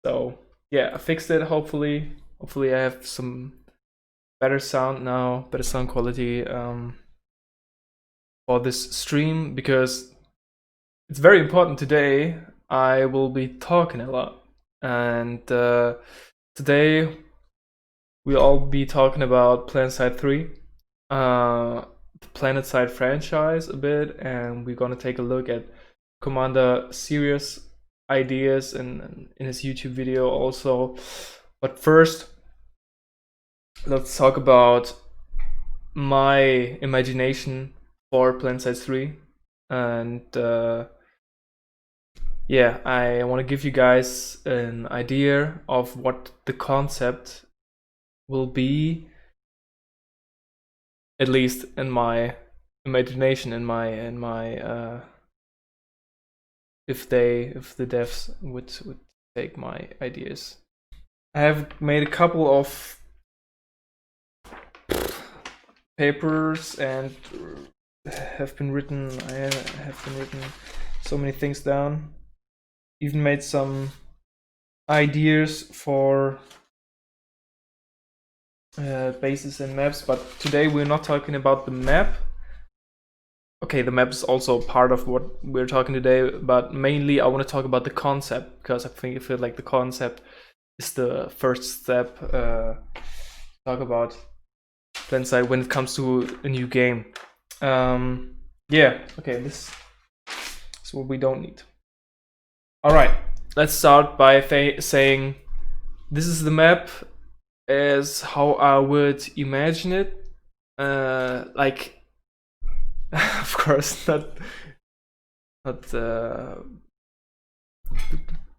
So yeah, I fixed it. Hopefully I have some better sound now, better sound quality for this stream, because it's very important today. I will be talking a lot, and today we'll all be talking about Planetside 3, the Planetside franchise a bit, and we're gonna take a look at Commander Cyrious ideas in his YouTube video also. But first, let's talk about my imagination for Planetside 3. And yeah, I want to give you guys an idea of what the concept will be, at least in my imagination, in my if the devs would take my ideas. I have made a couple of papers and have been written. I have been written so many things down. Even made some ideas for bases and maps, but today we're not talking about the map. Okay, the map is also part of what we're talking today, but mainly I want to talk about the concept, because I feel like the concept is the first step talk about Planetside when it comes to a new game. Yeah, okay, this is what we don't need. All right, let's start by saying this is the map as how I would imagine it. Like, of course, not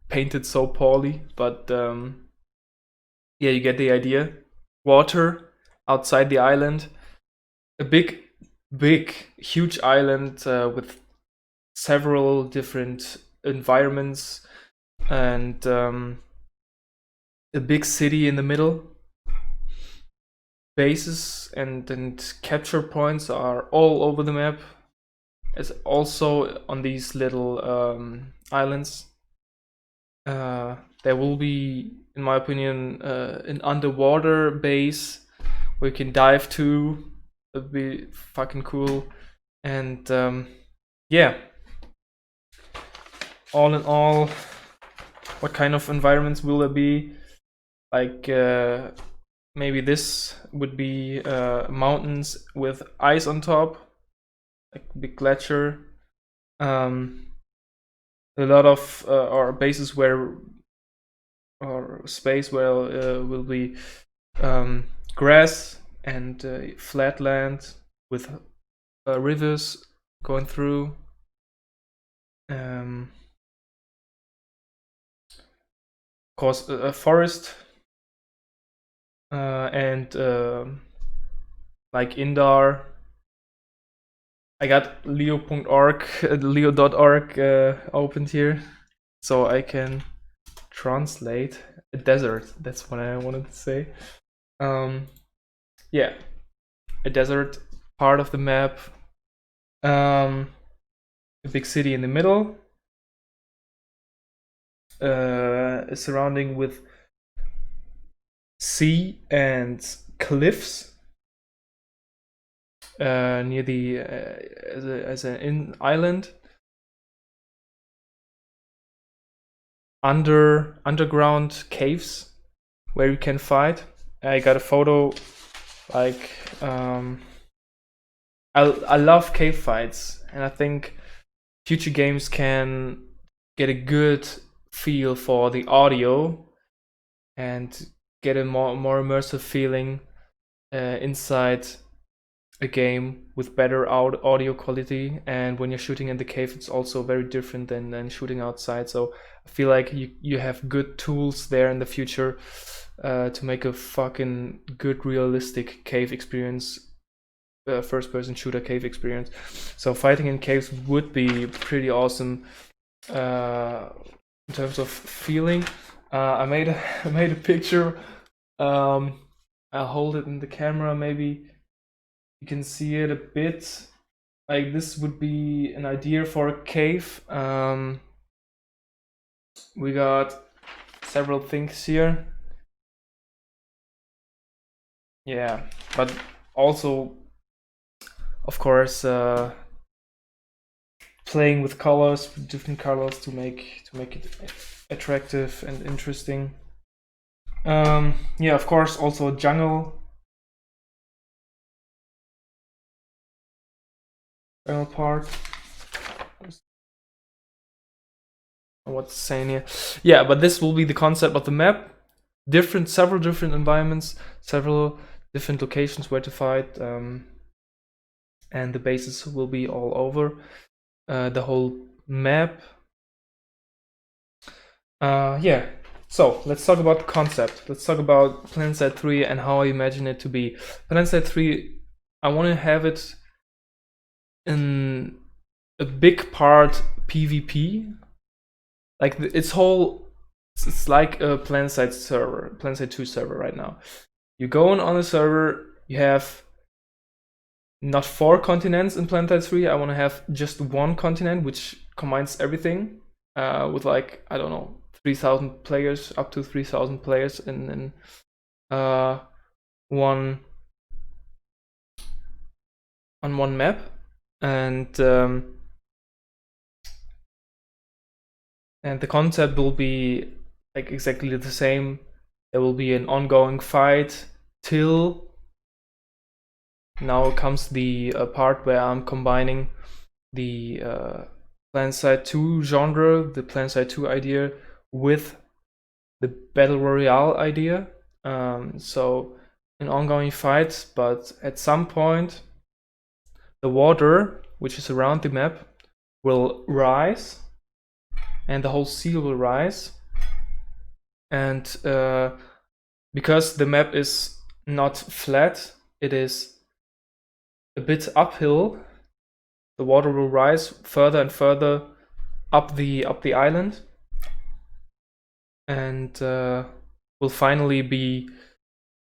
painted so poorly, but yeah, you get the idea. Water outside the island, a big, huge island with several different environments, and a big city in the middle. Bases and capture points are all over the map, as also on these little islands. There will be, in my opinion, an underwater base where you can dive to. That'd be fucking cool. And yeah, all in all, what kind of environments will there be? Like maybe this would be mountains with ice on top, like big glacier. A lot of or bases where, or space where will be grass and flat land with rivers going through. Of course, a forest and like Indar. I got leo.org opened here, so I can translate a desert. That's what I wanted to say. Yeah, a desert part of the map. A big city in the middle, surrounding with sea and cliffs near the as an island. Underground caves where you can fight. I got a photo. Like I love cave fights, and I think future games can get a good feel for the audio and get a more immersive feeling inside a game with better audio quality. And when you're shooting in the cave, it's also very different than shooting outside. So I feel like you have good tools there in the future to make a fucking good realistic cave experience, first person shooter cave experience. So fighting in caves would be pretty awesome in terms of feeling. I made a picture. I'll hold it in the camera. Maybe you can see it a bit. Like, this would be an idea for a cave. We got several things here. Yeah, but also, of course, playing with colors, different colors to make it attractive and interesting. Yeah, of course, also jungle part. What's saying here? Yeah, but this will be the concept of the map. Several different environments, several different locations where to fight, and the bases will be all over the whole map. Yeah. So let's talk about the concept. Let's talk about Planetside 3 and how I imagine it to be. Planetside 3, I want to have it in a big part PvP. Like it's like a Planetside server, Planetside 2 server right now. You go on a server, you have not 4 continents in Planetside 3. I want to have just one continent which combines everything with like, I don't know, 3,000 players, up to 3,000 players in one map. And the concept will be like exactly the same. There will be an ongoing fight till now comes the part where I'm combining the Planetside 2 genre, the Planetside 2 idea, with the Battle Royale idea. So an ongoing fight, but at some point the water, which is around the map, will rise, and the whole sea will rise. And because the map is not flat, it is a bit uphill. The water will rise further and further up the island, and will finally be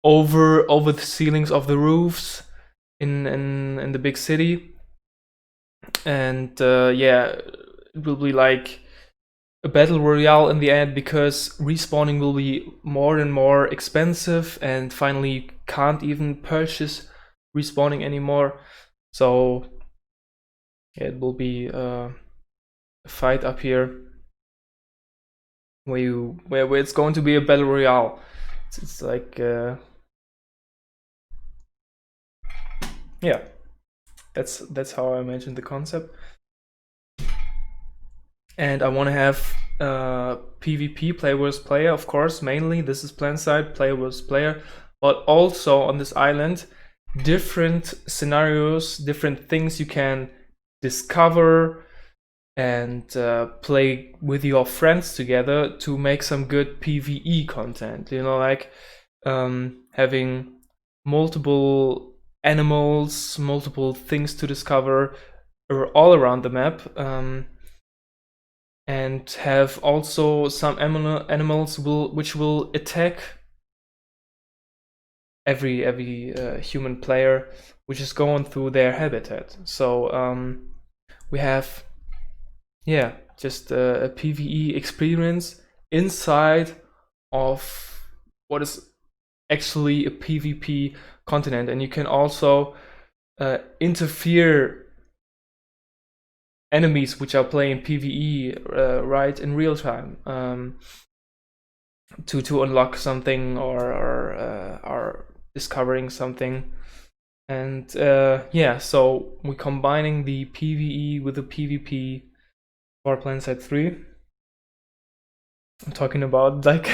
over the ceilings of the roofs in the big city. And yeah, it will be like a battle royale in the end, because respawning will be more and more expensive, and finally you can't even purchase respawning anymore. So yeah, it will be a fight up here where it's going to be a battle royale. It's like yeah, that's how I imagine the concept. And I want to have PvP, player versus player, of course. Mainly this is Planetside, player versus player, but also on this island, different scenarios, different things you can discover and play with your friends together to make some good PvE content. You know, like having multiple animals, multiple things to discover all around the map. And have also some animals which will attack every human player which is going through their habitat. So we have, yeah, just a PvE experience inside of what is actually a PvP continent, and you can also interfere enemies which are playing PvE right in real time to unlock something or are discovering something. And yeah, so we're combining the PvE with the PvP for Planetside 3. I'm talking about like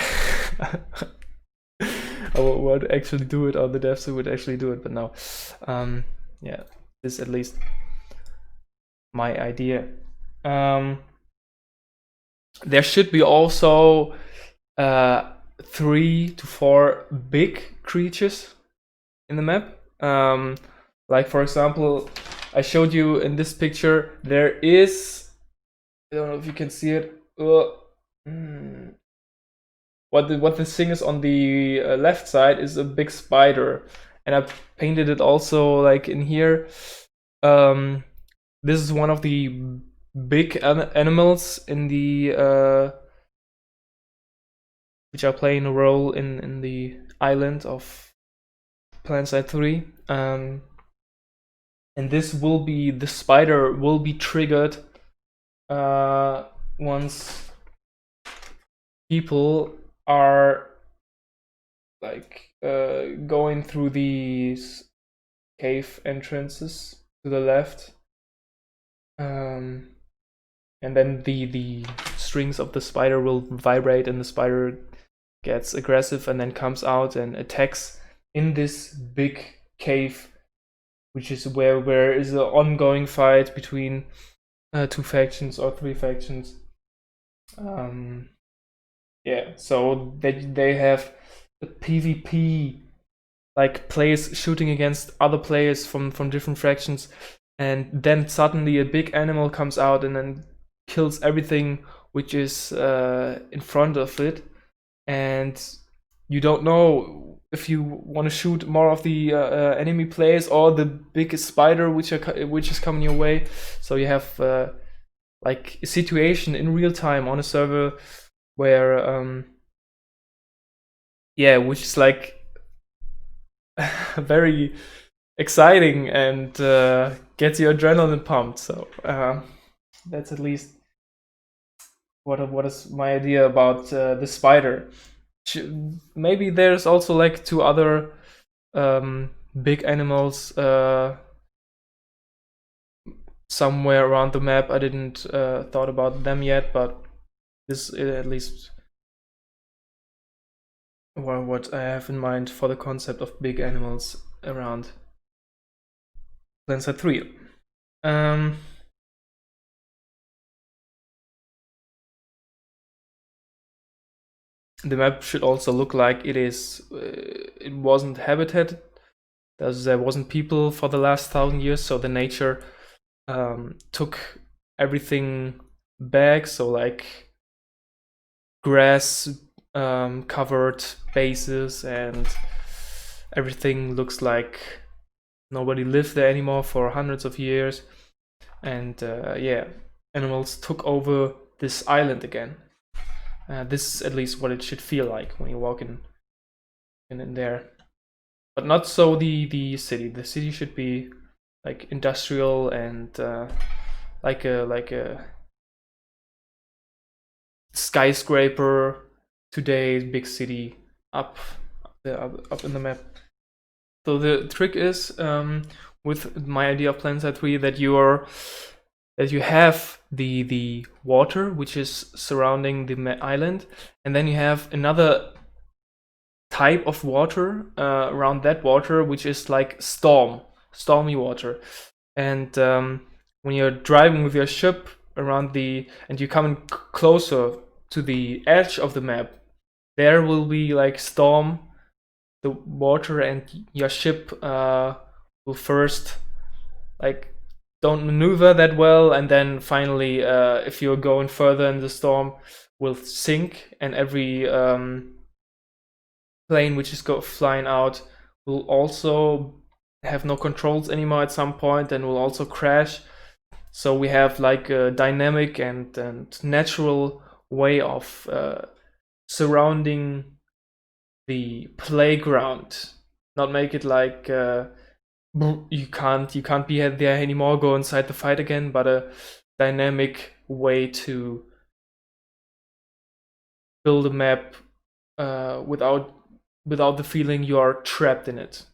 I would actually do it, or the devs who would actually do it, but no. Yeah, this is at least my idea. There should be also 3 to 4 big creatures in the map. Like for example, I showed you in this picture, there is, I don't know if you can see it. What this thing is on the left side is a big spider, and I painted it also like in here. This is one of the big animals in the which are playing a role in the island of Planetside 3. And the spider will be triggered once people are like going through these cave entrances to the left, and then the strings of the spider will vibrate, and the spider gets aggressive and then comes out and attacks in this big cave, which is where is an ongoing fight between 2 factions or 3 factions. Yeah, so they have a PvP, like players shooting against other players from different factions, and then suddenly a big animal comes out and then kills everything which is in front of it, and you don't know if you want to shoot more of the enemy players or the biggest spider which is coming your way. So you have like a situation in real time on a server where which is like very exciting and gets your adrenaline pumped. So that's at least what is my idea about the spider. Maybe there's also like 2 other big animals somewhere around the map. I didn't thought about them yet, but this is at least what I have in mind for the concept of big animals around Planetside 3. The map should also look like it wasn't habited, there wasn't people for the last 1,000 years, so the nature took everything back, so like grass covered bases, and everything looks like nobody lived there anymore for hundreds of years. And animals took over this island again. This is at least what it should feel like when you walk in there. But not so the city. The city should be like industrial and like a skyscraper, today's big city up in the map. So the trick is with my idea of Planetside 3 that you have the water which is surrounding the island, and then you have another type of water around that water which is like stormy water. And when you're driving with your ship around and you're coming closer to the edge of the map, there will be like storm the water, and your ship will first like don't maneuver that well, and then finally if you're going further in the storm will sink, and every plane which is flying out will also have no controls anymore at some point and will also crash. So we have like a dynamic and natural way of surrounding the playground, not make it like you can't be there anymore, go inside the fight again, but a dynamic way to build a map without the feeling you are trapped in it.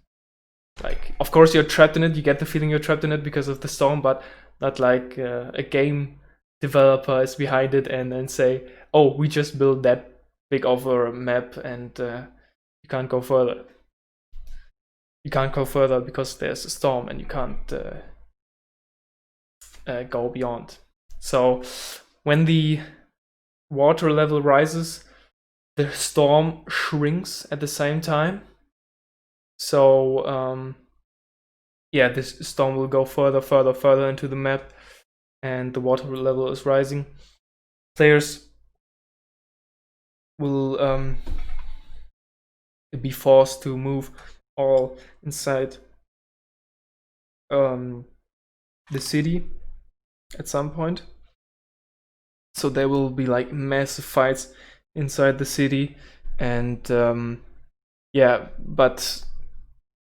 Like, of course you're trapped in it, you get the feeling you're trapped in it because of the storm, but not like a game developer is behind it and then say, oh, we just built that big of a map and you can't go further. You can't go further because there's a storm and you can't go beyond. So when the water level rises, the storm shrinks at the same time. So this storm will go further into the map, and the water level is rising. Players will be forced to move all inside the city at some point. So there will be like massive fights inside the city, And yeah, but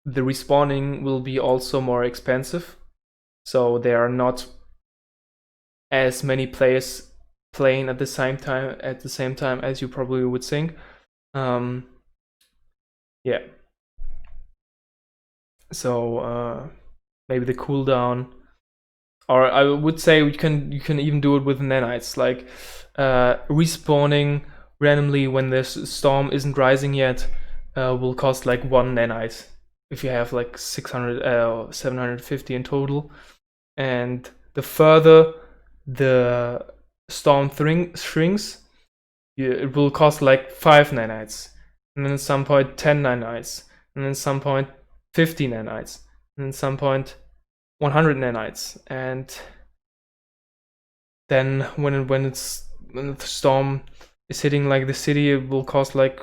the respawning will be also more expensive, so there are not as many players playing at the same time as you probably would think. Yeah. So maybe the cooldown, or I would say you can even do it with nanites, like respawning randomly when the storm isn't rising yet will cost like 1 nanite if you have like 600 750 in total. And the further the storm shrinks, it will cost like 5 nanites, and then at some point 10 nanites, and then at some point 50 nanites, and then at some point 100 nanites. And then when the storm is hitting like the city, it will cost like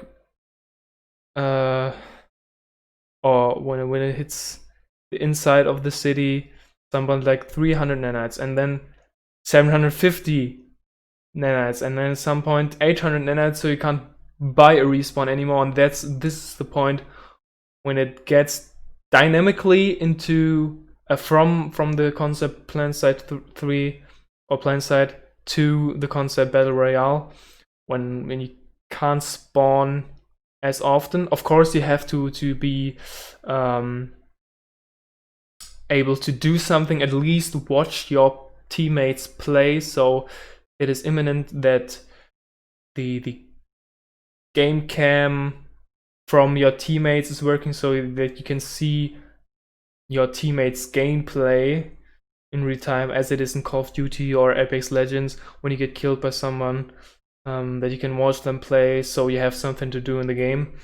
or when it hits the inside of the city, something like 300 nanites, and then 750 nanites, and then at some point 800 nanites, so you can't buy a respawn anymore. And this is the point when it gets dynamically into from the concept Planetside 3 or Planetside to the concept Battle Royale, when you can't spawn as often. Of course, you have to be able to do something, at least watch your teammates play, so it is imminent that the game cam from your teammates is working, so that you can see your teammates gameplay in real time, as it is in Call of Duty or Apex Legends when you get killed by someone, that you can watch them play, so you have something to do in the game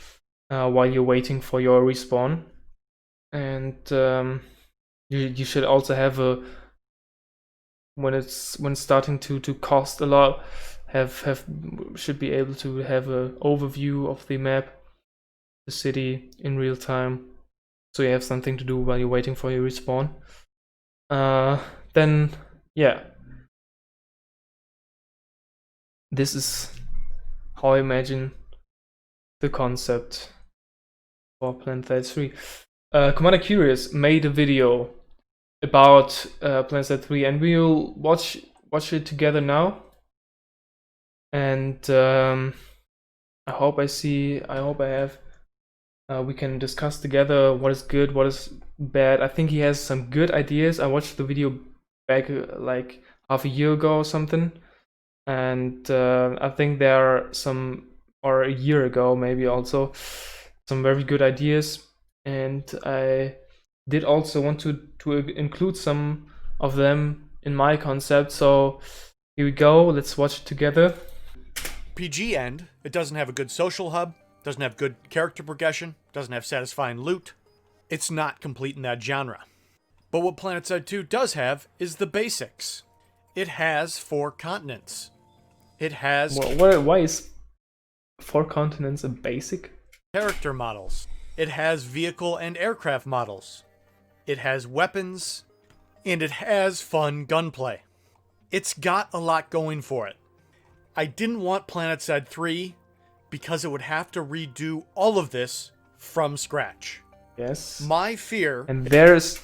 while you're waiting for your respawn. And you should also have a, when it's starting to cost a lot, should be able to have an overview of the map, the city in real time, so you have something to do while you're waiting for your respawn. Then yeah, this is how I imagine the concept for Planetside 3. Commander Curious made a video about Planetside 3, and we'll watch it together now. And I hope I have we can discuss together what is good, what is bad. I think he has some good ideas. I watched the video back like half a year ago or something, and I think there are some, or a year ago maybe also, some very good ideas. And I did also want to include some of them in my concept. So here we go. Let's watch it together. PG end, it doesn't have a good social hub, doesn't have good character progression, doesn't have satisfying loot. It's not complete in that genre. But what Planetside 2 does have is the basics. It has 4 continents. It has why is 4 continents a basic? Character models. It has vehicle and aircraft models. It has weapons. And it has fun gunplay. It's got a lot going for it. I didn't want Planetside 3 because it would have to redo all of this from scratch. Yes. My fear... And there is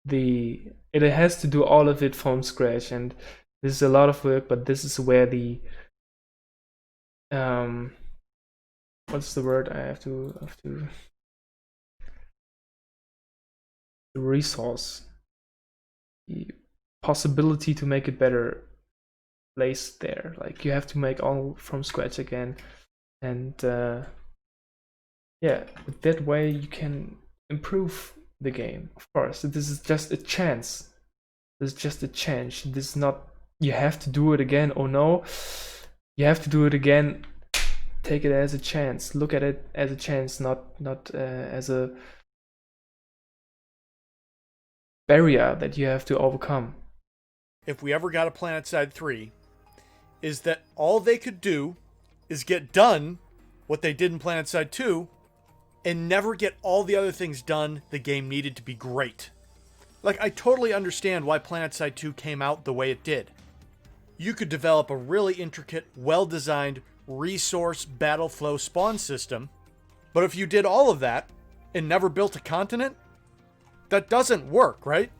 it has to do all of it from scratch, and this is a lot of work, but this is where the what's the word I have to the resource, the possibility to make it better placed there. Like, you have to make all from scratch again, and yeah, that way you can improve the game. Of course, this is just a chance. This is just a chance. This is not, you have to do it again. Oh no, you have to do it again. Take it as a chance. Look at it as a chance, not as a barrier that you have to overcome. If we ever got a Planetside 3, is that all they could do is get done what they did in Planetside 2 and never get all the other things done the game needed to be great. Like, I totally understand why Planetside 2 came out the way it did. You could develop a really intricate, well-designed, resource battle flow spawn system. But if you did all of that and never built a continent, that doesn't work, right?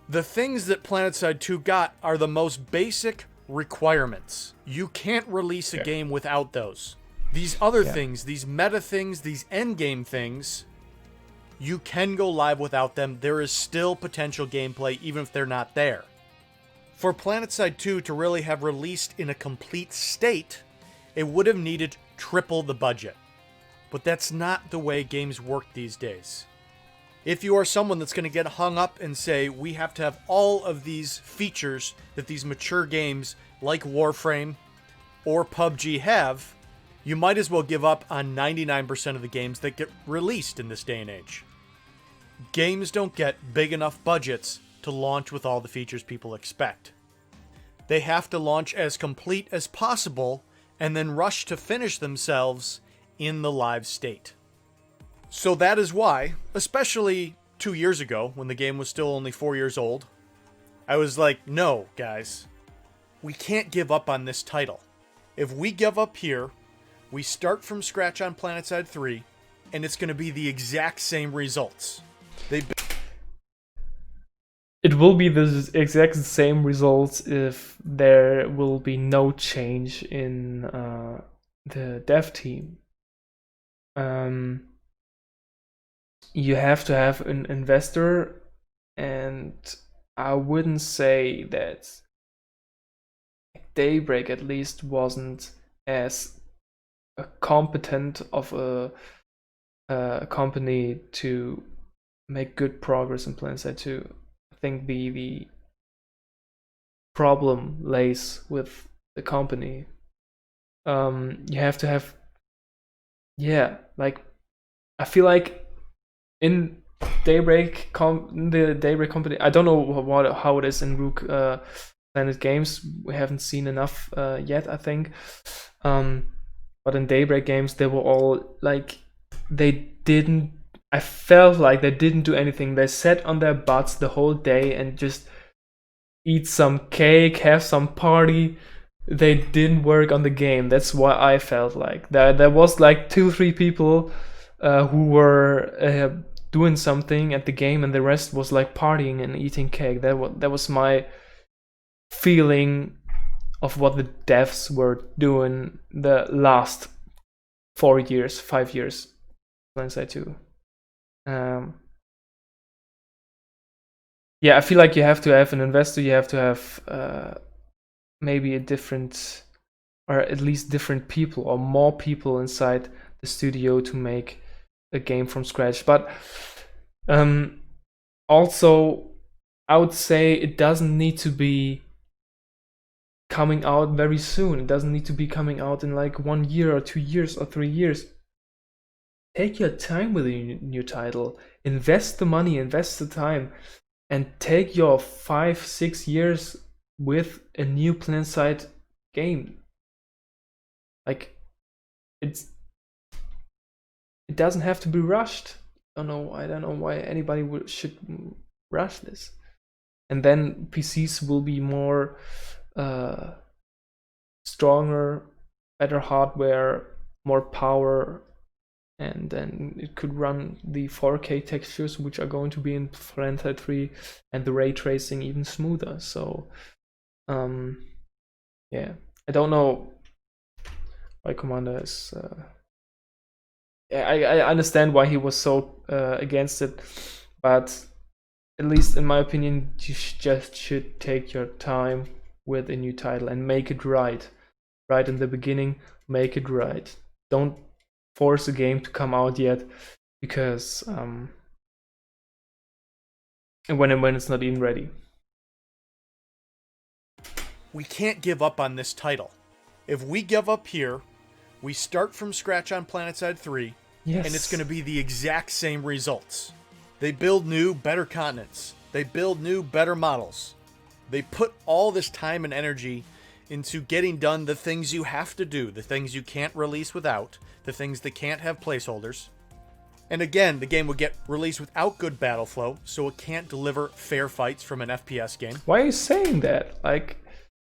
The things that Planetside 2 got are the most basic requirements. You can't release a game without those. These other things, these meta things, these endgame things, you can go live without them. There is still potential gameplay even if they're not there. For Planetside 2 to really have released in a complete state, it would have needed triple the budget. But that's not the way games work these days. If you are someone that's going to get hung up and say, we have to have all of these features that these mature games like Warframe or PUBG have, you might as well give up on 99% of the games that get released in this day and age. Games don't get big enough budgets to launch with all the features people expect. They have to launch as complete as possible and then rush to finish themselves in the live state. So that is why, especially 2 years ago, when the game was still only 4 years old, I was like, no, guys, we can't give up on this title. If we give up here, we start from scratch on Planetside 3, and it's going to be the exact same results. It will be the exact same results if there will be no change in the dev team. You have to have an investor, and I wouldn't say that Daybreak at least wasn't as competent of a company to make good progress in Planetside 2. I think the problem lays with the company. You have to have, like, I feel like in Daybreak, the Daybreak company, I don't know how it is in Rook Planet Games. We haven't seen enough yet, I think. But in Daybreak Games, they were all like, I felt like they didn't do anything. They sat on their butts the whole day and just eat some cake, have some party. They didn't work on the game. That's what I felt like. There was like 2-3 people who were doing something at the game, and the rest was like partying and eating cake. That was my feeling of what the devs were doing the last 5 years, Planetside 2. I feel like you have to have an investor. You have to have maybe a different, or at least different people, or more people inside the studio to make a game from scratch. But also, I would say it doesn't need to be coming out very soon. It doesn't need to be coming out in like 1 year or 2 years or 3 years. Take your time with a new title. Invest the money, invest the time, and take your 5-6 years with a new Planetside game. Like, it doesn't have to be rushed. I don't know why anybody should rush this. And then PCs will be more stronger, better hardware, more power, and then it could run the 4K textures, which are going to be in Planetside 3, and the ray tracing even smoother. So I don't know why Commander is I understand why he was so against it, but at least in my opinion, you just should take your time with a new title and make it right in the beginning. Make it right. Don't force a game to come out yet, because when it's not even ready. We can't give up on this title. If we give up here, we start from scratch on Planetside 3, and it's going to be the exact same results. They build new, better continents. They build new, better models. They put all this time and energy into getting done the things you have to do, the things you can't release without, the things that can't have placeholders. And again, the game would get released without good battle flow, so it can't deliver fair fights from an FPS game. Why are you saying that? Like,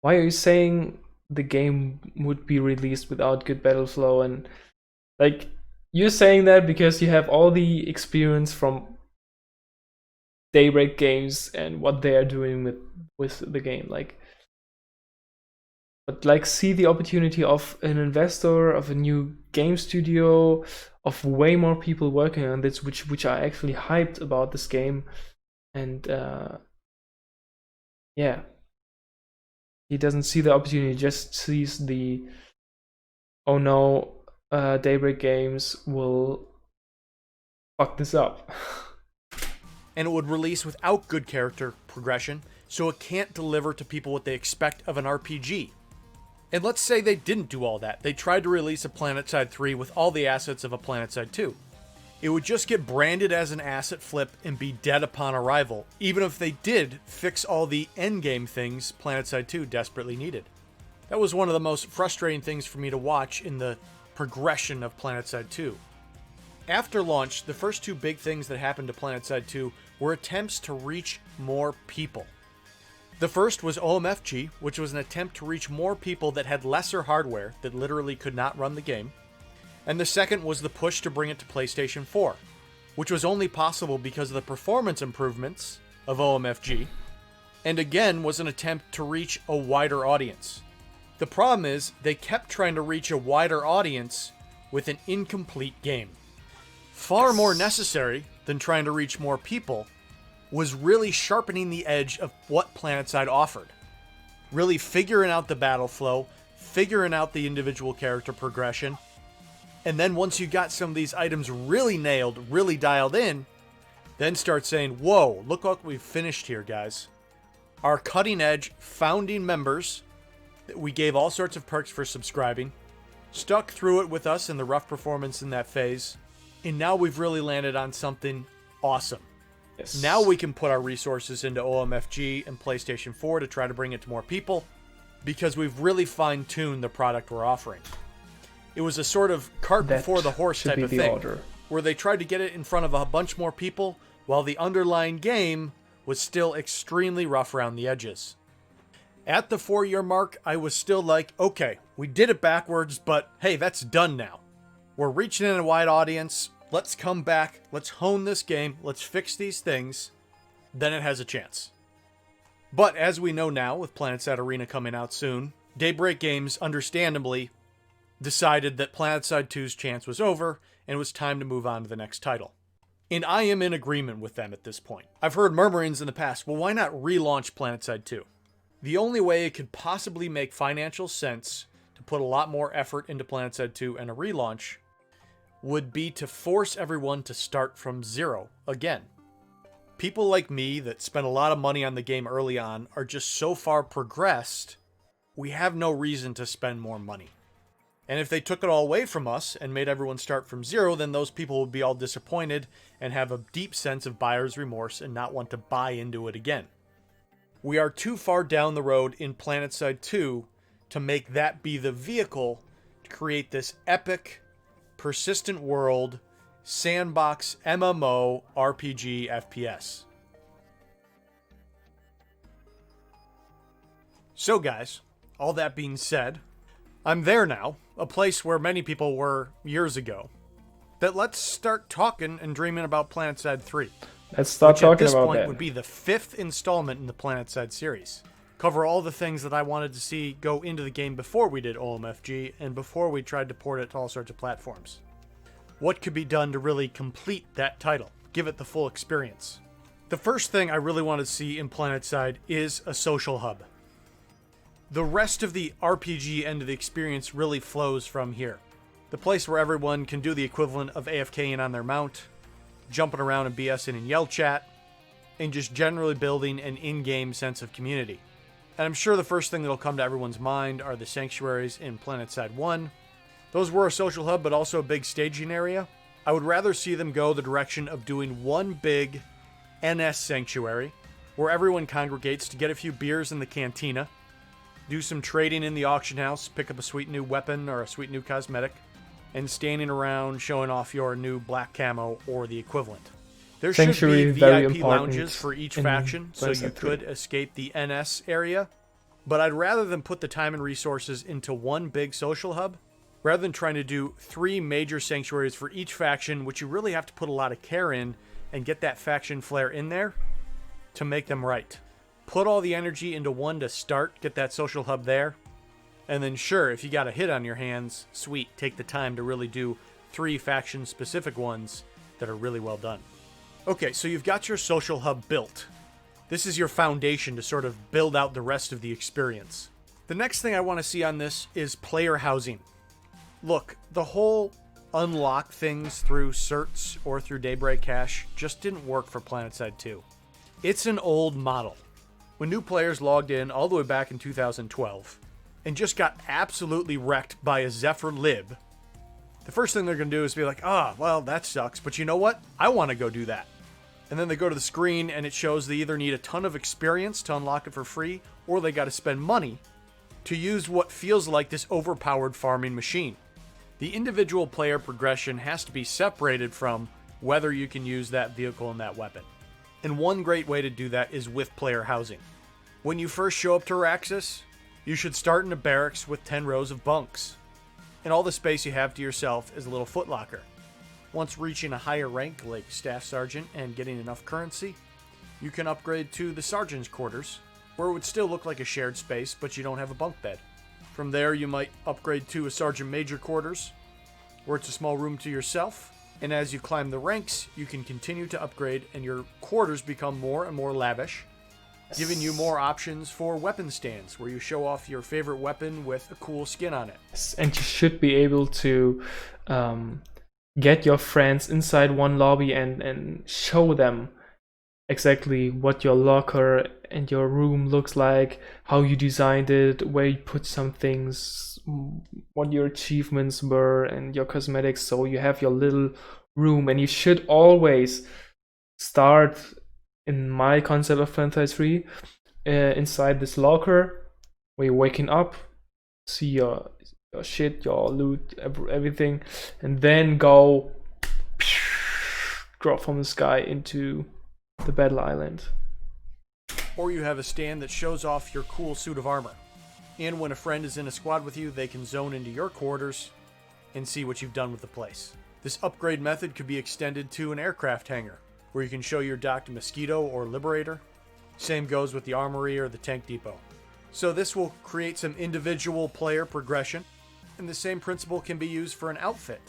why are you saying the game would be released without good battle flow. And like, you're saying that because you have all the experience from Daybreak games and what they are doing with the game. Like, but like, see the opportunity of an investor, of a new game studio, of way more people working on this, which are actually hyped about this game. And yeah, he doesn't see the opportunity, just sees the, oh no, Daybreak Games will fuck this up. And it would release without good character progression, so it can't deliver to people what they expect of an RPG. And let's say they didn't do all that. They tried to release a Planetside 3 with all the assets of a Planetside 2. It would just get branded as an asset flip and be dead upon arrival, even if they did fix all the endgame things Planetside 2 desperately needed. That was one of the most frustrating things for me to watch in the progression of Planetside 2. After launch, the first two big things that happened to Planetside 2 were attempts to reach more people. The first was OMFG, which was an attempt to reach more people that had lesser hardware that literally could not run the game. And the second was the push to bring it to PlayStation 4, which was only possible because of the performance improvements of OMFG, and again was an attempt to reach a wider audience. The problem is, they kept trying to reach a wider audience with an incomplete game. Far more necessary than trying to reach more people was really sharpening the edge of what Planetside offered. Really figuring out the battle flow, figuring out the individual character progression, and then once you got some of these items really nailed, really dialed in, then start saying, whoa, look what we've finished here, guys. Our cutting edge founding members, that we gave all sorts of perks for subscribing, stuck through it with us in the rough performance in that phase, and now we've really landed on something awesome. Yes. Now we can put our resources into OMFG and PlayStation 4 to try to bring it to more people, because we've really fine-tuned the product we're offering. It was a sort of cart before the horse type of thing, where they tried to get it in front of a bunch more people, while the underlying game was still extremely rough around the edges. At the 4-year mark, I was still like, okay, we did it backwards, but hey, that's done now. We're reaching in a wide audience. Let's come back. Let's hone this game. Let's fix these things. Then it has a chance. But as we know now, with Planetside Arena coming out soon, Daybreak Games, understandably, decided that Planetside 2's chance was over, and it was time to move on to the next title. And I am in agreement with them at this point. I've heard murmurings in the past, well, why not relaunch Planetside 2? The only way it could possibly make financial sense to put a lot more effort into Planetside 2 and a relaunch would be to force everyone to start from zero again. People like me that spent a lot of money on the game early on are just so far progressed, we have no reason to spend more money. And if they took it all away from us and made everyone start from zero, then those people would be all disappointed and have a deep sense of buyer's remorse and not want to buy into it again. We are too far down the road in Planetside 2 to make that be the vehicle to create this epic, persistent world, sandbox, MMO, RPG, FPS. So guys, all that being said, I'm there now, a place where many people were years ago. That let's start talking and dreaming about Planetside 3. Let's start talking about that. Which at this point would be the 5th installment in the Planetside series. Cover all the things that I wanted to see go into the game before we did OMFG and before we tried to port it to all sorts of platforms. What could be done to really complete that title, give it the full experience? The first thing I really want to see in Planetside is a social hub. The rest of the RPG end of the experience really flows from here. The place where everyone can do the equivalent of AFKing on their mount, jumping around and BSing in yell chat, and just generally building an in-game sense of community. And I'm sure the first thing that'll come to everyone's mind are the sanctuaries in Planetside 1. Those were a social hub, but also a big staging area. I would rather see them go the direction of doing one big NS sanctuary, where everyone congregates to get a few beers in the cantina, do some trading in the auction house, pick up a sweet new weapon or a sweet new cosmetic, and standing around showing off your new black camo or the equivalent. There should be VIP lounges for each faction, so you could escape the NS area, But I'd rather than put the time and resources into one big social hub, rather than trying to do 3 major sanctuaries for each faction, which you really have to put a lot of care in and get that faction flair in there to make them right. Put all the energy into one to start, get that social hub there, and then sure, if you got a hit on your hands, sweet, take the time to really do 3 faction-specific ones that are really well done. Okay, so you've got your social hub built. This is your foundation to sort of build out the rest of the experience. The next thing I want to see on this is player housing. Look, the whole unlock things through certs or through Daybreak Cache just didn't work for Planetside 2. It's an old model. When new players logged in all the way back in 2012 and just got absolutely wrecked by a Zephyr lib, the first thing they're going to do is be like, well, that sucks, but you know what? I want to go do that. And then they go to the screen and it shows they either need a ton of experience to unlock it for free, or they got to spend money to use what feels like this overpowered farming machine. The individual player progression has to be separated from whether you can use that vehicle and that weapon. And one great way to do that is with player housing. When you first show up to Raxus, you should start in a barracks with 10 rows of bunks. And all the space you have to yourself is a little footlocker. Once reaching a higher rank like Staff Sergeant and getting enough currency, you can upgrade to the Sergeant's quarters, where it would still look like a shared space, but you don't have a bunk bed. From there, you might upgrade to a Sergeant Major quarters, where it's a small room to yourself, and as you climb the ranks, you can continue to upgrade and your quarters become more and more lavish, giving you more options for weapon stands, where you show off your favorite weapon with a cool skin on it. And you should be able to get your friends inside one lobby and show them exactly what your locker and your room looks like, how you designed it, where you put some things, what your achievements were, and your cosmetics. So you have your little room, and you should always start, in my concept of Planetside 3, inside this locker where you're waking up, see your shit, your loot, everything, and then go drop from the sky into the battle island. Or you have a stand that shows off your cool suit of armor. And when a friend is in a squad with you, they can zone into your quarters and see what you've done with the place. This upgrade method could be extended to an aircraft hangar, where you can show your docked Mosquito or Liberator. Same goes with the armory or the tank depot. So this will create some individual player progression, and the same principle can be used for an outfit.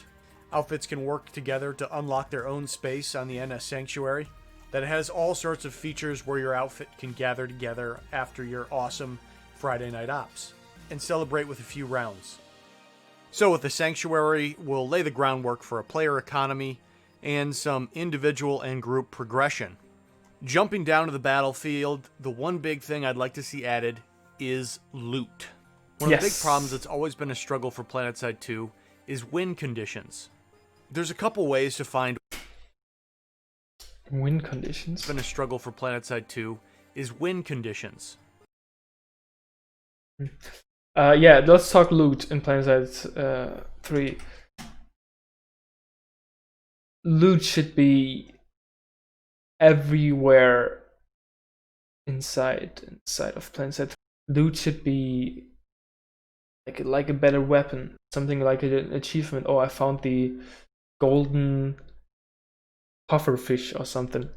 Outfits can work together to unlock their own space on the NS Sanctuary that has all sorts of features where your outfit can gather together after your awesome Friday night ops and celebrate with a few rounds. So with the Sanctuary, we'll lay the groundwork for a player economy and some individual and group progression. Jumping down to the battlefield, the one big thing I'd like to see added is loot. One of the big problems that's always been a struggle for Planetside 2 is win conditions. There's a couple ways to find win conditions. Been a struggle for Planetside 2 is win conditions. Yeah, let's talk loot in Planetside 3. Loot should be everywhere inside of Planetside 3. Loot should be like a better weapon, something like an achievement. Oh, I found the golden pufferfish or something,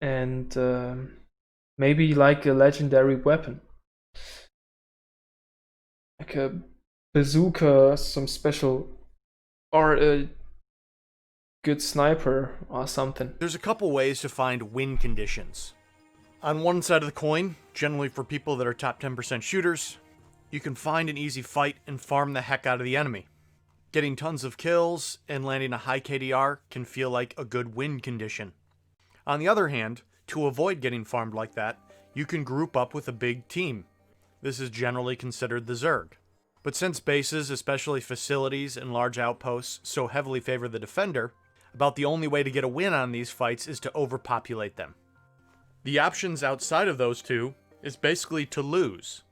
and maybe like a legendary weapon, like a bazooka, some special, or a good sniper or something. There's a couple ways to find win conditions. On one side of the coin, generally for people that are top 10% shooters, you can find an easy fight and farm the heck out of the enemy. Getting tons of kills and landing a high KDR can feel like a good win condition. On the other hand, to avoid getting farmed like that, you can group up with a big team. This is generally considered the Zerg. But since bases, especially facilities and large outposts, so heavily favor the defender, about the only way to get a win on these fights is to overpopulate them. The options outside of those two is basically to lose.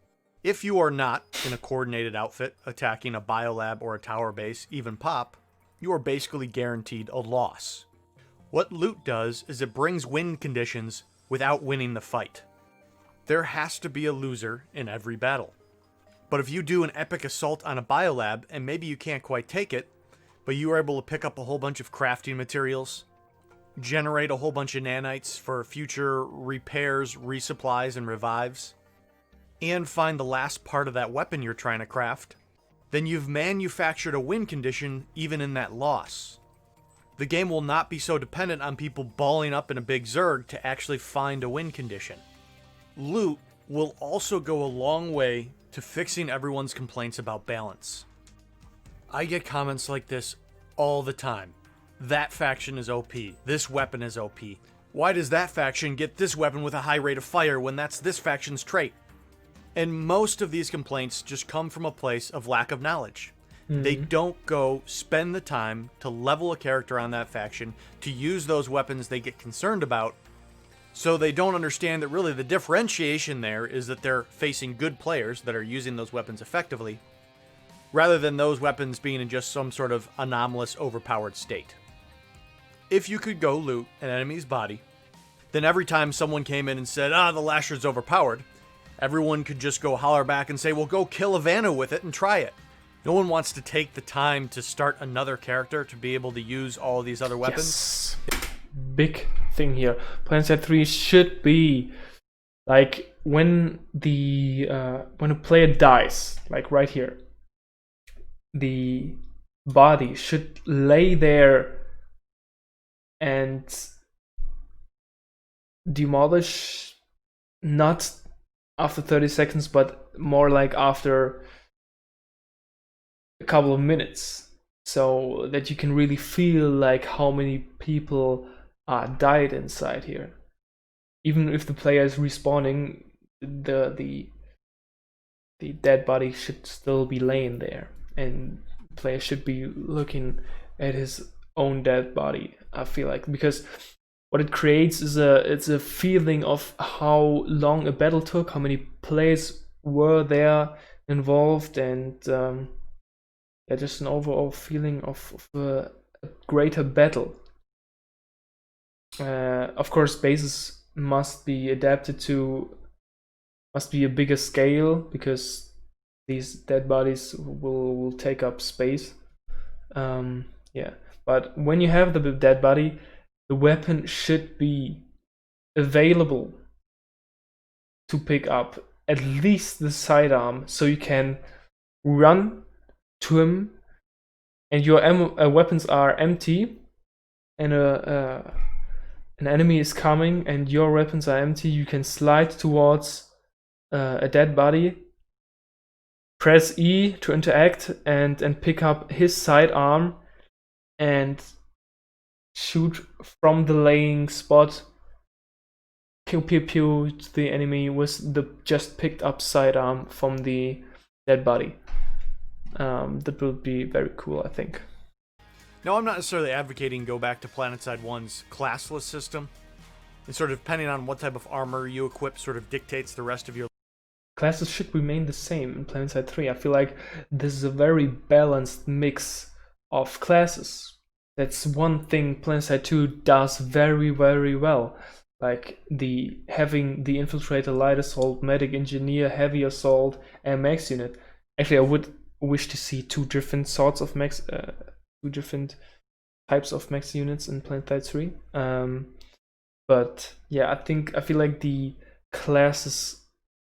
If you are not in a coordinated outfit, attacking a biolab or a tower base, even pop, you are basically guaranteed a loss. What loot does is it brings win conditions without winning the fight. There has to be a loser in every battle. But if you do an epic assault on a biolab and maybe you can't quite take it, but you are able to pick up a whole bunch of crafting materials, generate a whole bunch of nanites for future repairs, resupplies, and revives, and find the last part of that weapon you're trying to craft, then you've manufactured a win condition even in that loss. The game will not be so dependent on people balling up in a big Zerg to actually find a win condition. Loot will also go a long way to fixing everyone's complaints about balance. I get comments like this all the time. That faction is OP. This weapon is OP. Why does that faction get this weapon with a high rate of fire when that's this faction's trait? And most of these complaints just come from a place of lack of knowledge. They don't go spend the time to level a character on that faction, to use those weapons they get concerned about, so they don't understand that really the differentiation there is that they're facing good players that are using those weapons effectively, rather than those weapons being in just some sort of anomalous, overpowered state. If you could go loot an enemy's body, then every time someone came in and said, the Lasher's overpowered, everyone could just go holler back and say, well, go kill a Vanu with it and try it. No one wants to take the time to start another character to be able to use all these other weapons. Yes. Big thing here. Planetside 3 should be like when a player dies, like right here, the body should lay there and demolish, not after 30 seconds, but more like after a couple of minutes, so that you can really feel like how many people died inside here. Even if the player is respawning, the dead body should still be laying there, and the player should be looking at his own dead body, I feel like, because what it creates is it's a feeling of how long a battle took, how many players were there involved, and just an overall feeling of a greater battle. Of course, bases must be adapted to, must be a bigger scale, because these dead bodies will take up space. Yeah, but when you have the dead body, the weapon should be available to pick up at least the sidearm, so you can run to him, and your weapons are empty, and an enemy is coming and your weapons are empty. You can slide towards a dead body, press E to interact, and pick up his sidearm and shoot from the laying spot, pew pew pew, to the enemy with the just picked up sidearm from the dead body. That will be very cool, I think. Now, I'm not necessarily advocating go back to Planetside 1's classless system, and sort of depending on what type of armor you equip sort of dictates the rest of your Classes should remain the same in Planetside 3. I feel like this is a very balanced mix of classes. That's one thing Planetside 2 does very, very well. Like having the Infiltrator, Light Assault, Medic, Engineer, Heavy Assault, and Max Unit. Actually, I would wish to see two different sorts of max, two different types of max units in Planetside 3. But yeah, I feel like the classes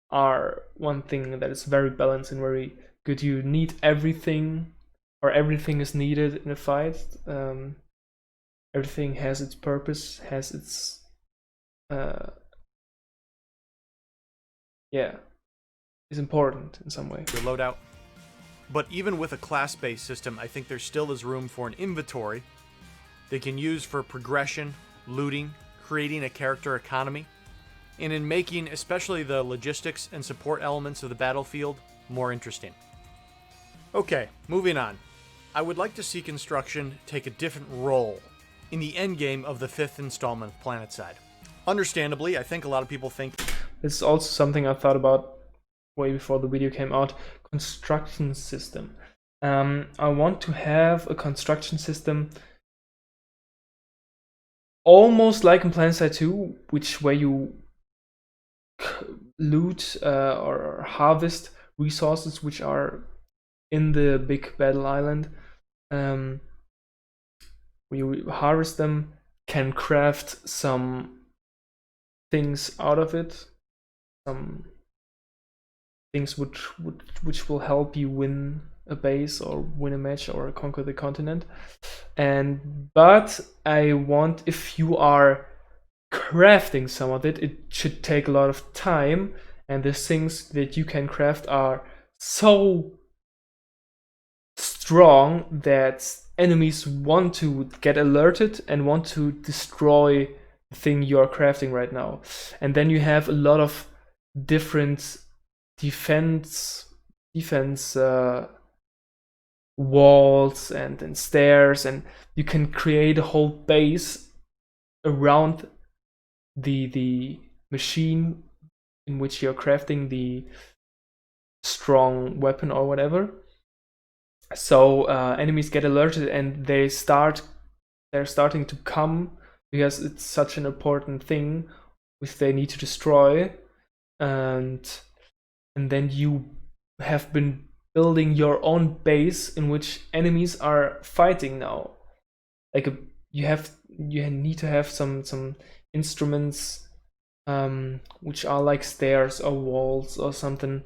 are one thing that is very balanced and very good. You need everything, or everything is needed in a fight. Everything has its purpose, has its is important in some way. Your loadout. But even with a class-based system, I think there still is room for an inventory they can use for progression, looting, creating a character economy, and in making especially the logistics and support elements of the battlefield more interesting. Okay, moving on. I would like to see construction take a different role in the endgame of the 5th installment of Planetside. Understandably, I think a lot of people think this is also something I thought about way before the video came out. Construction system. I want to have a construction system almost like in Planetside 2, where you loot or harvest resources which are in the big battle island. We harvest them, can craft some things out of it, some things which will help you win a base or win a match or conquer the continent. But I want, if you are crafting some of it, it should take a lot of time, and the things that you can craft are so strong that enemies want to get alerted and want to destroy the thing you are crafting right now. And then you have a lot of different defense walls and stairs, and you can create a whole base around the machine in which you're crafting the strong weapon or whatever. So enemies get alerted and they're starting to come, because it's such an important thing which they need to destroy. And then you have been building your own base in which enemies are fighting now. Like you need to have some instruments which are like stairs or walls or something.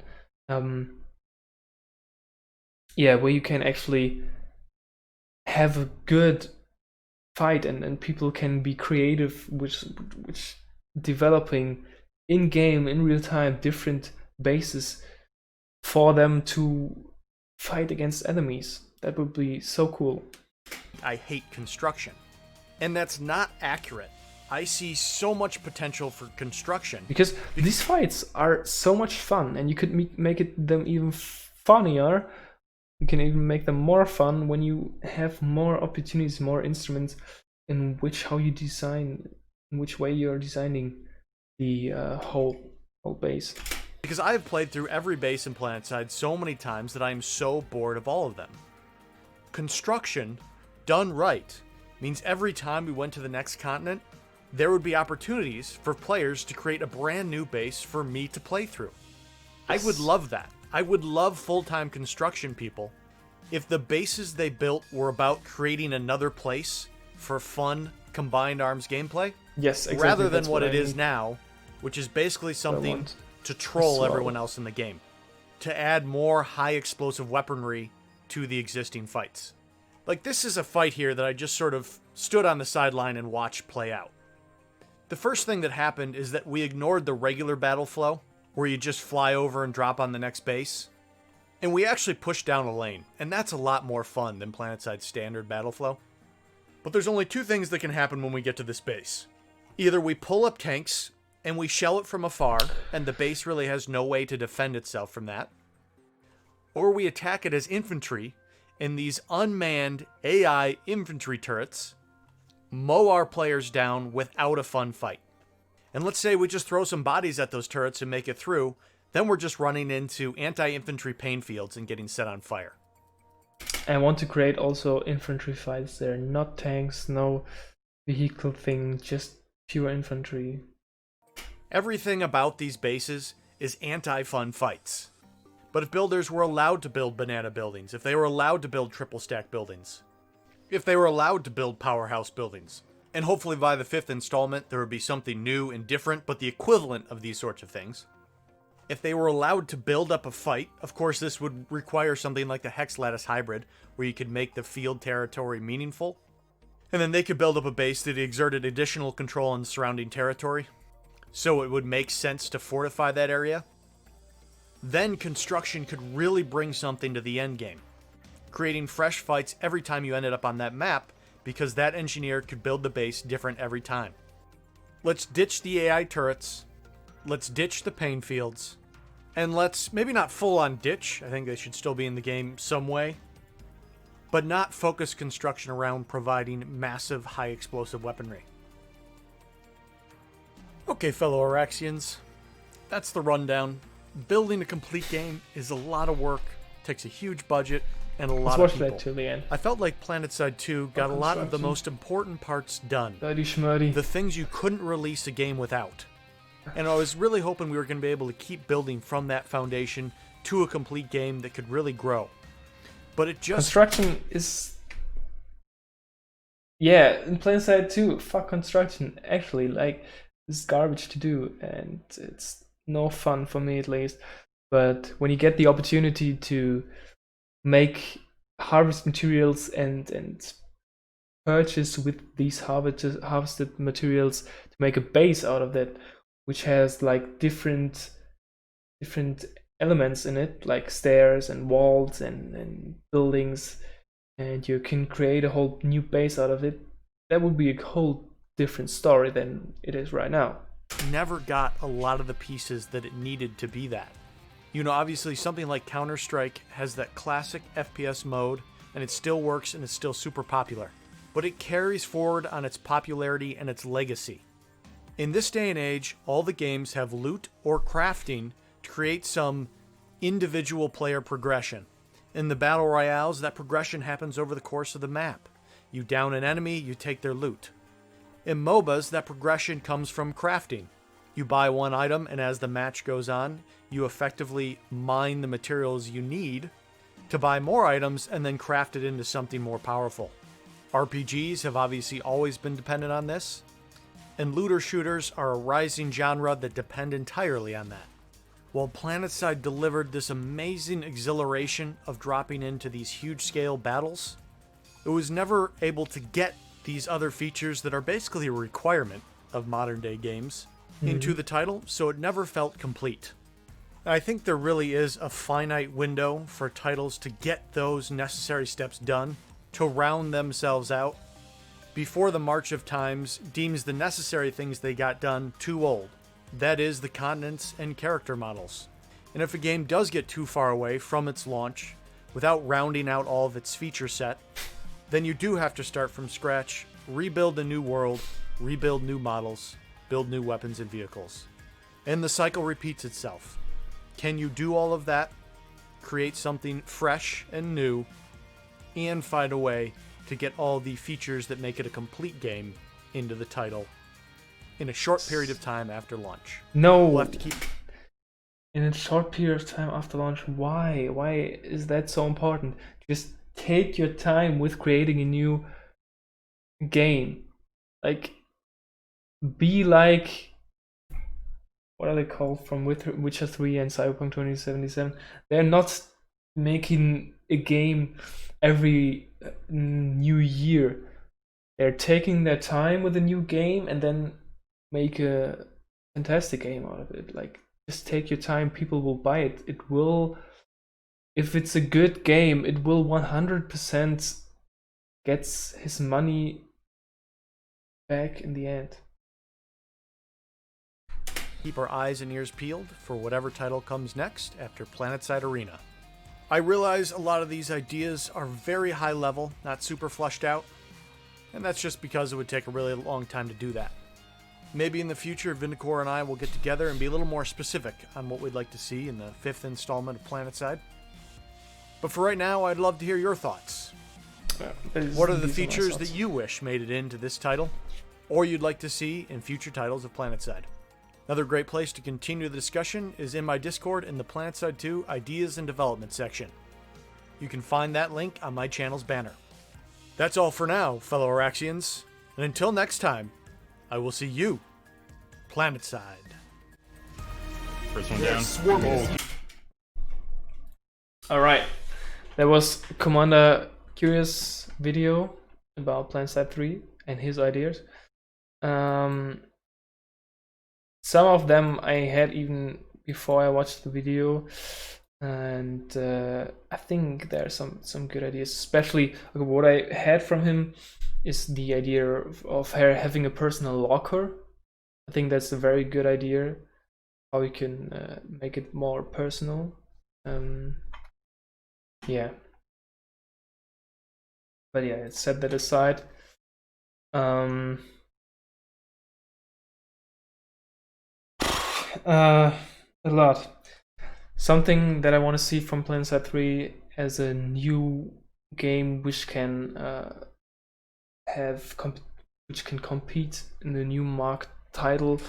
Where you can actually have a good fight, and people can be creative, which developing in game, in real time, different bases for them to fight against enemies. That would be so cool. I hate construction, and that's not accurate. I see so much potential for construction because these fights are so much fun, and you could make them even funnier. You can even make them more fun when you have more opportunities, more instruments, in which way you're designing the whole base. Because I have played through every base in Planetside so many times that I am so bored of all of them. Construction, done right, means every time we went to the next continent, there would be opportunities for players to create a brand new base for me to play through. Yes. I would love that. I would love full-time construction people if the bases they built were about creating another place for fun combined arms gameplay. Yes, exactly. Rather than what it is now, which is basically something to troll everyone else in the game, to add more high explosive weaponry to the existing fights. Like, this is a fight here that I just sort of stood on the sideline and watched play out. The first thing that happened is that we ignored the regular battle flow, where you just fly over and drop on the next base, and we actually pushed down a lane, and that's a lot more fun than Planetside standard battle flow. But there's only two things that can happen when we get to this base. Either we pull up tanks, and we shell it from afar, and the base really has no way to defend itself from that, or we attack it as infantry, and these unmanned AI infantry turrets mow our players down without a fun fight. And let's say we just throw some bodies at those turrets and make it through, then we're just running into anti-infantry pain fields and getting set on fire. I want to create also infantry fights there, not tanks, no vehicle thing, just pure infantry. Everything about these bases is anti-fun fights. But if builders were allowed to build banana buildings, if they were allowed to build triple stack buildings, if they were allowed to build powerhouse buildings, and hopefully by the 5th installment there would be something new and different, but the equivalent of these sorts of things. If they were allowed to build up a fight, of course this would require something like the Hex Lattice Hybrid, where you could make the field territory meaningful. And then they could build up a base that exerted additional control on the surrounding territory, so it would make sense to fortify that area. Then construction could really bring something to the endgame, creating fresh fights every time you ended up on that map, because that engineer could build the base different every time. Let's ditch the AI turrets, let's ditch the pain fields, and let's, maybe not full on ditch, I think they should still be in the game some way, but not focus construction around providing massive high explosive weaponry. Okay, fellow Araxians, that's the rundown. Building a complete game is a lot of work, takes a huge budget, and a lot of people. That till the end. I felt like Planetside 2 got a lot of the most important parts done. Dirty schmurdy. The things you couldn't release a game without. And I was really hoping we were going to be able to keep building from that foundation to a complete game that could really grow. But it just... Construction is... Yeah, in Planetside 2, fuck construction. Actually, like, it's garbage to do, and it's no fun for me at least. But when you get the opportunity to make harvest materials and purchase with these harvested materials to make a base out of that, which has like different elements in it, like stairs and walls and buildings, and you can create a whole new base out of it, that would be a whole different story than it is right now. Never got a lot of the pieces that it needed to be that. You know, obviously something like Counter-Strike has that classic FPS mode, and it still works and it's still super popular. But it carries forward on its popularity and its legacy. In this day and age, all the games have loot or crafting to create some individual player progression. In the Battle Royales, that progression happens over the course of the map. You down an enemy, you take their loot. In MOBAs, that progression comes from crafting. You buy one item, and as the match goes on, you effectively mine the materials you need to buy more items and then craft it into something more powerful. RPGs have obviously always been dependent on this, and looter shooters are a rising genre that depend entirely on that. While Planetside delivered this amazing exhilaration of dropping into these huge-scale battles, it was never able to get these other features that are basically a requirement of modern-day games into the title, so it never felt complete. I think there really is a finite window for titles to get those necessary steps done to round themselves out before the march of times deems the necessary things they got done too old. That is, the continents and character models. And if a game does get too far away from its launch without rounding out all of its feature set, then you do have to start from scratch, rebuild a new world, rebuild new models, build new weapons and vehicles. And the cycle repeats itself. Can you do all of that, create something fresh and new, and find a way to get all the features that make it a complete game into the title in a short period of time after launch? No. We'll have to keep... In a short period of time after launch, why? Why is that so important? Just take your time with creating a new game. Like, be like, what are they called from Witcher 3 and Cyberpunk 2077? They're not making a game every new year. They're taking their time with a new game and then make a fantastic game out of it. Like, just take your time, people will buy it. It will, if it's a good game, it will 100% gets his money back in the end. Keep our eyes and ears peeled for whatever title comes next after Planetside Arena. I realize a lot of these ideas are very high level, not super fleshed out, and that's just because it would take a really long time to do that. Maybe in the future, Vindicor and I will get together and be a little more specific on what we'd like to see in the 5th installment of Planetside. But for right now, I'd love to hear your thoughts. What are the features that you wish made it into this title, or you'd like to see in future titles of Planetside? Another great place to continue the discussion is in my Discord in the Planetside 2 Ideas and Development section. You can find that link on my channel's banner. That's all for now, fellow Araxians, and until next time, I will see you, Planetside. First one down. Alright, that was Commander Cyrious video about Planetside 3 and his ideas. Some of them I had even before I watched the video, and I think there are some good ideas. Especially what I had from him is the idea of her having a personal locker. I think that's a very good idea. How we can make it more personal. Yeah. But yeah, set that aside. A lot. Something that I want to see from Planetside 3 as a new game which can which can compete in the new marked title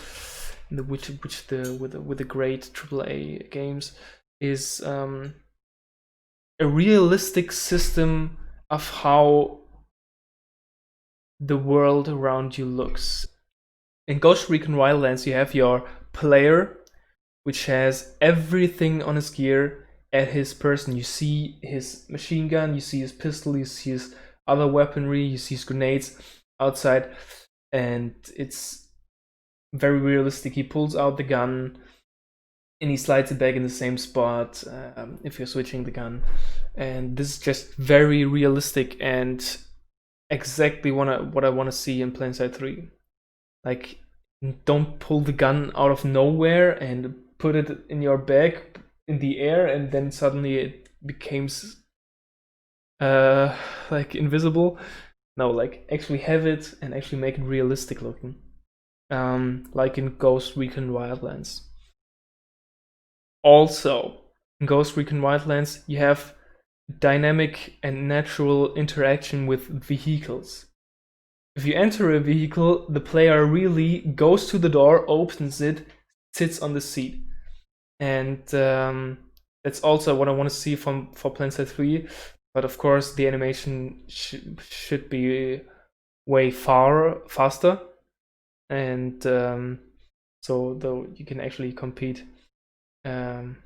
with the great AAA games is a realistic system of how the world around you looks. In Ghost Recon Wildlands, you have your player, which has everything on his gear at his person. You see his machine gun, you see his pistol, you see his other weaponry, you see his grenades outside, and it's very realistic. He pulls out the gun and he slides it back in the same spot if you're switching the gun. And this is just very realistic and exactly what I want to see in Planetside 3. Like, don't pull the gun out of nowhere and put it in your bag in the air and then suddenly it becomes like invisible. No, like actually have it and actually make it realistic looking. Like in Ghost Recon Wildlands. Also, in Ghost Recon Wildlands, you have dynamic and natural interaction with vehicles. If you enter a vehicle, the player really goes to the door, opens it, sits on the seat. And that's also what I want to see for Planetside 3. But of course, the animation should be way faster. And so though you can actually compete. And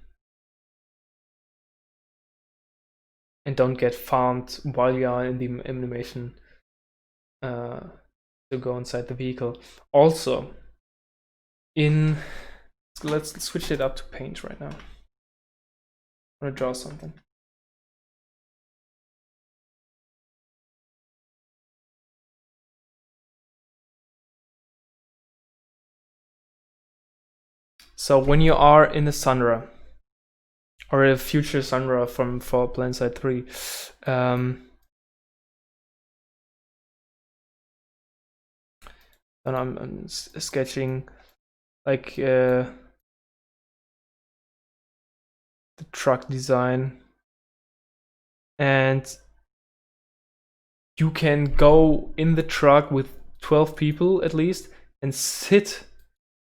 don't get farmed while you are in the animation to go inside the vehicle. Also, let's switch it up to paint right now. I'm gonna draw something. So when you are in a Sunra, or a future Sunra for Planetside 3, and I'm sketching like the truck design, and you can go in the truck with 12 people at least and sit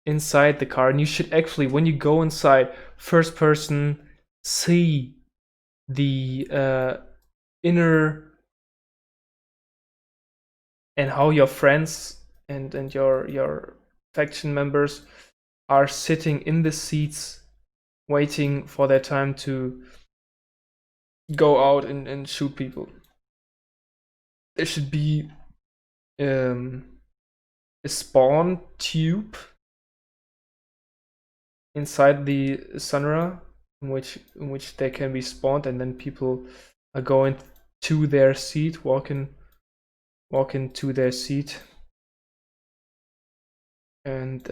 inside the car, and you should actually, when you go inside, first person see the inner and how your friends and your faction members are sitting in the seats waiting for their time to go out and shoot people. There should be a spawn tube inside the Sunra in which they can be spawned, and then people are going to their seat, walking to their seat, and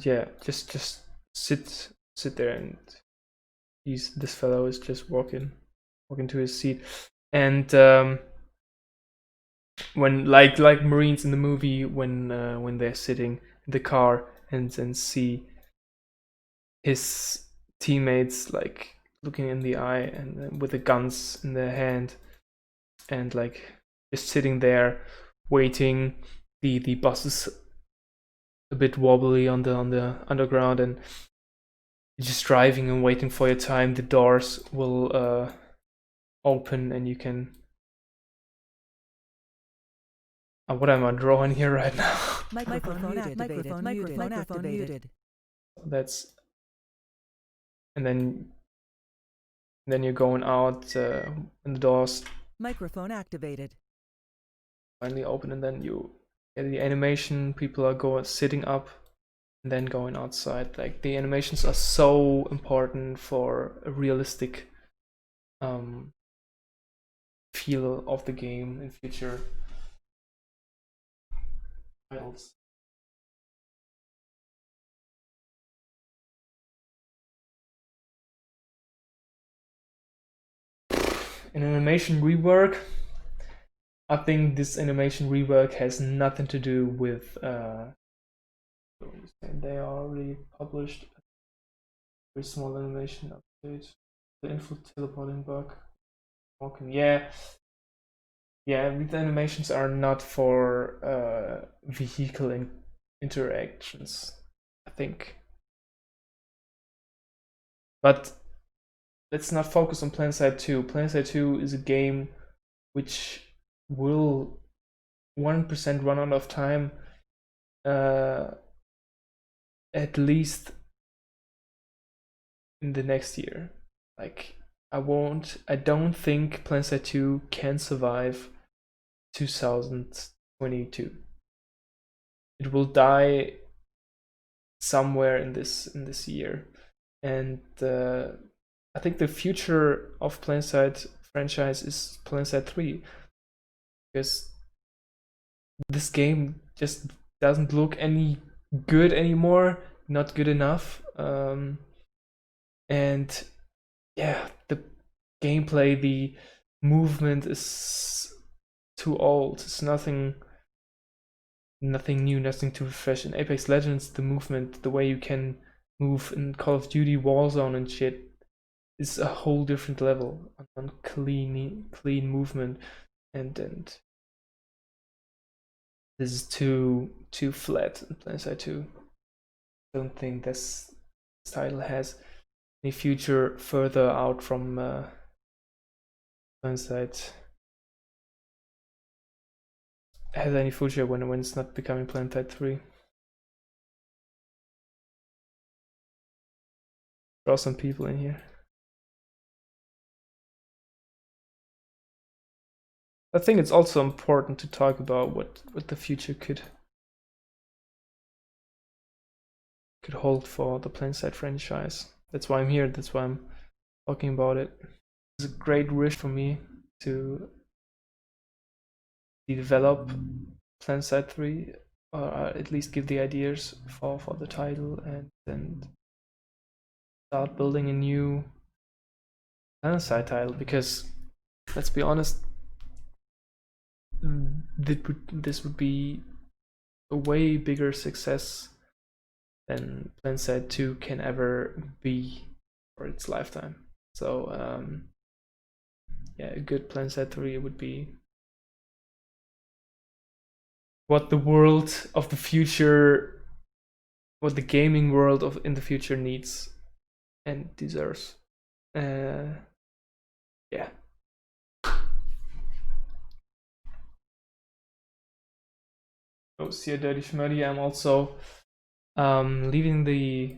yeah, just sit there, and this fellow is just walking to his seat, and when like Marines in the movie, when they're sitting in the car and see his teammates like looking in the eye and with the guns in their hand, and like just sitting there waiting. The bus is a bit wobbly on the underground, and you're just driving and waiting for your time. The doors will open and you can. What am I drawing here right now? Microphone activated. Microphone activated. That's, and then you're going out, and the doors Microphone activated. finally open, and then you get the animation. People are sitting up and then going outside. Like, the animations are so important for a realistic feel of the game in future titles. An animation rework. I think this animation rework has nothing to do with they already published a very small animation update. The info teleporting bug. Okay, yeah. Yeah, these animations are not for vehicle interactions, I think. But let's not focus on Planetside 2. Planetside 2 is a game which will 1% run out of time at least in the next year. Like, I don't think Planetside 2 can survive 2022. It will die somewhere in this year. And I think the future of Planetside franchise is Planetside 3, because this game just doesn't look any good anymore, not good enough. And yeah, the gameplay, the movement is too old. It's nothing new, nothing too fresh. In Apex Legends, the movement, the way you can move in Call of Duty Warzone and shit, is a whole different level on clean movement, and this is too flat in Planetside 2. I don't think this title has any future further out from Planetside. Has any future when it's not becoming Planetside 3. Draw some people in here. I think it's also important to talk about what the future could hold for the Planetside franchise. That's why I'm here. That's why I'm talking about it. It's a great wish for me to develop Planetside 3, or at least give the ideas for the title, and then start building a new Planetside title. Because let's be honest, this would be a way bigger success than Planetside 2 can ever be for its lifetime. So yeah, a good Planetside 3 would be what the world of the future, what the gaming world of in the future needs and deserves. Yeah. Oh, see a dirty schmuddy. I'm also leaving the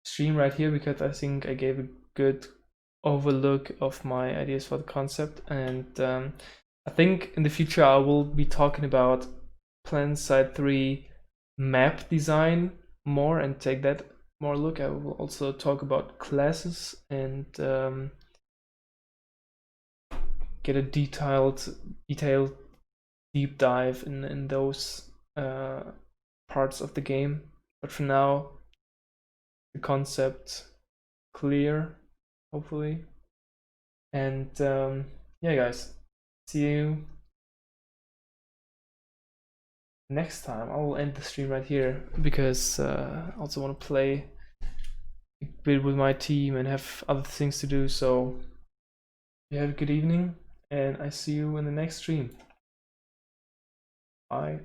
stream right here because I think I gave a good overlook of my ideas for the concept, and I think in the future I will be talking about Planetside 3 map design more and take that more look. I will also talk about classes and get a detailed deep dive in those parts of the game. But for now, the concept clear, hopefully. And yeah, guys, see you next time. I will end the stream right here because I also want to play a bit with my team and have other things to do. So you have a good evening, and I see you in the next stream. Bye.